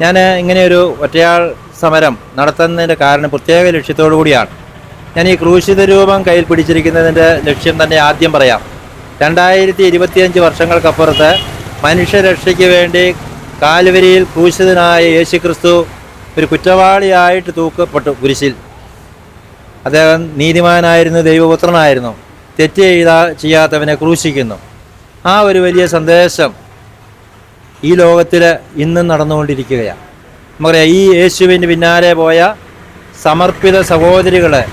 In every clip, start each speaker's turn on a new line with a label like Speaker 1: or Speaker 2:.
Speaker 1: ഞാൻ ഇങ്ങനെയൊരു ഒറ്റയാൾ സമരം നടത്തുന്നതിൻ്റെ കാരണം പ്രത്യേക ലക്ഷ്യത്തോടു കൂടിയാണ്. ഞാൻ ഈ ക്രൂശിത രൂപം കയ്യിൽ പിടിച്ചിരിക്കുന്നതിൻ്റെ ലക്ഷ്യം തന്നെ ആദ്യം പറയാം. 2025 വർഷങ്ങൾക്കപ്പുറത്ത് മനുഷ്യരക്ഷയ്ക്ക് വേണ്ടി കാൽവരിയിൽ ക്രൂശിതനായ യേശുക്രിസ്തു ഒരു കുറ്റവാളിയായിട്ട് തൂക്കപ്പെട്ടു കുരിശിൽ. അദ്ദേഹം നീതിമാനായിരുന്നു, ദൈവപുത്രനായിരുന്നു. തെറ്റ് ചെയ്യാത്തവനെ ക്രൂശിക്കുന്നു. ആ ഒരു വലിയ സന്ദേശം ഈ ലോകത്തിൽ ഇന്നും നടന്നുകൊണ്ടിരിക്കുകയാണ്. നമുക്കറിയാം, ഈ യേശുവിന് പിന്നാലെ പോയ സമർപ്പിത സഹോദരികളെ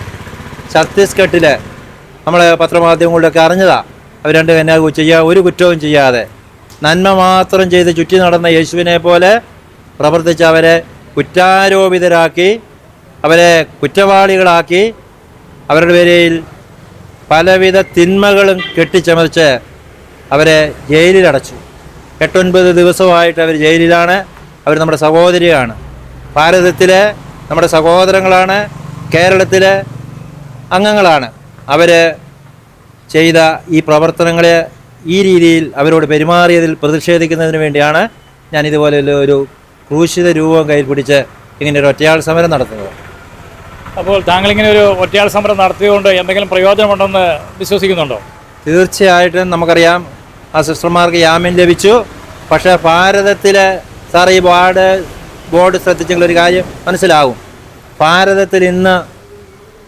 Speaker 1: ഛത്തീസ്ഗഡിൽ നമ്മൾ പത്രമാധ്യമങ്ങളിലൊക്കെ അറിഞ്ഞതാണ്. അവർ രണ്ട് ഒരു കുറ്റവും ചെയ്യാതെ നന്മ മാത്രം ചെയ്ത് ചുറ്റി നടന്ന യേശുവിനെ പോലെ പ്രവർത്തിച്ച് അവരെ കുറ്റാരോപിതരാക്കി, അവരെ കുറ്റവാളികളാക്കി, അവരുടെ പേരിൽ പലവിധ തിന്മകളും കെട്ടിച്ചമച്ച് അവരെ ജയിലിലടച്ചു. 8-9 ദിവസമായിട്ട് അവർ ജയിലിലാണ്. അവർ നമ്മുടെ സഹോദരിയാണ്, ഭാരതത്തിലെ നമ്മുടെ സഹോദരങ്ങളാണ്, കേരളത്തിലെ അംഗങ്ങളാണ്. അവർ ചെയ്ത ഈ പ്രവർത്തനങ്ങളെ ഈ രീതിയിൽ അവരോട് പെരുമാറിയതിൽ പ്രതിഷേധിക്കുന്നതിന് വേണ്ടിയാണ് ഞാൻ ഇതുപോലെ ഒരു ക്രൂശിത രൂപം കയ്യിൽ പിടിച്ച് ഇങ്ങനെ ഒരു ഒറ്റയാൾ സമരം നടത്തുന്നത്.
Speaker 2: അപ്പോൾ താങ്കളിങ്ങനെ ഒരു ഒറ്റയാൾ സമരം നടത്തിയതുകൊണ്ട് എന്തെങ്കിലും പ്രയോജനമുണ്ടെന്ന് വിശ്വസിക്കുന്നുണ്ടോ?
Speaker 1: തീർച്ചയായിട്ടും. നമുക്കറിയാം, ആ സിസ്റ്റർമാർക്ക് ജാമ്യം ലഭിച്ചു. പക്ഷേ ഭാരതത്തിലെ സാർ ഈ ബോർഡ് ശ്രദ്ധിച്ചെങ്കിലൊരു കാര്യം മനസ്സിലാകും. ഭാരതത്തിൽ ഇന്ന്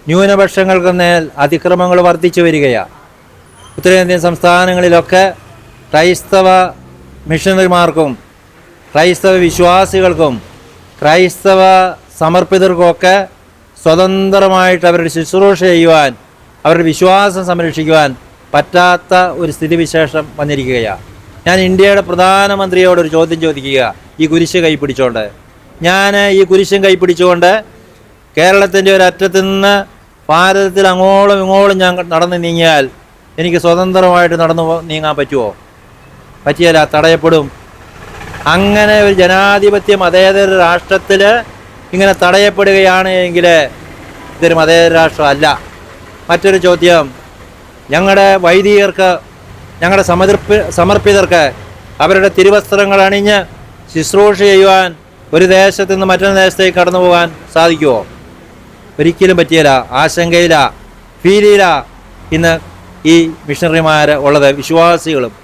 Speaker 1: ന്യൂനപക്ഷങ്ങൾക്ക് മേൽ അതിക്രമങ്ങൾ വർദ്ധിച്ചു വരികയാണ്. ഉത്തരേന്ത്യൻ സംസ്ഥാനങ്ങളിലൊക്കെ ക്രൈസ്തവ മിഷണറിമാർക്കും ക്രൈസ്തവ വിശ്വാസികൾക്കും ക്രൈസ്തവ സമർപ്പിതർക്കുമൊക്കെ സ്വതന്ത്രമായിട്ട് അവരുടെ ശുശ്രൂഷ ചെയ്യുവാൻ, അവരുടെ വിശ്വാസം സംരക്ഷിക്കുവാൻ പറ്റാത്ത ഒരു സ്ഥിതിവിശേഷം വന്നിരിക്കുകയാണ്. ഞാൻ ഇന്ത്യയുടെ പ്രധാനമന്ത്രിയോടൊരു ചോദ്യം ചോദിക്കുക, ഈ കുരിശ് കൈപ്പിടിച്ചുകൊണ്ട്. ഞാൻ ഈ കുരിശും കൈപ്പിടിച്ചുകൊണ്ട് കേരളത്തിൻ്റെ ഒരറ്റത്ത് നിന്ന് ഭാരതത്തിൽ അങ്ങോളം ഇങ്ങോളം ഞാൻ നടന്ന് നീങ്ങിയാൽ എനിക്ക് സ്വതന്ത്രമായിട്ട് നടന്നു നീങ്ങാൻ പറ്റുമോ? പറ്റിയല്ല, തടയപ്പെടും. അങ്ങനെ ഒരു ജനാധിപത്യ മതേതര രാഷ്ട്രത്തിൽ ഇങ്ങനെ തടയപ്പെടുകയാണ് എങ്കിൽ ഇതൊരു മതേതര രാഷ്ട്രമല്ല. മറ്റൊരു ചോദ്യം, ഞങ്ങളുടെ വൈദികർക്ക്, ഞങ്ങളുടെ സമർപ്പിതർക്ക് അവരുടെ തിരുവസ്ത്രങ്ങൾ അണിഞ്ഞ് ശുശ്രൂഷ ചെയ്യുവാൻ ഒരു ദേശത്തു നിന്ന് മറ്റൊരു ദേശത്തേക്ക് കടന്നു പോകാൻ സാധിക്കുമോ? ഒരിക്കലും പറ്റിയില്ല. ആശങ്കയില്ല, ഭീതിയില്ല ഇന്ന് ഈ മിഷണറിമാർ ഉള്ളത്, വിശ്വാസികളും.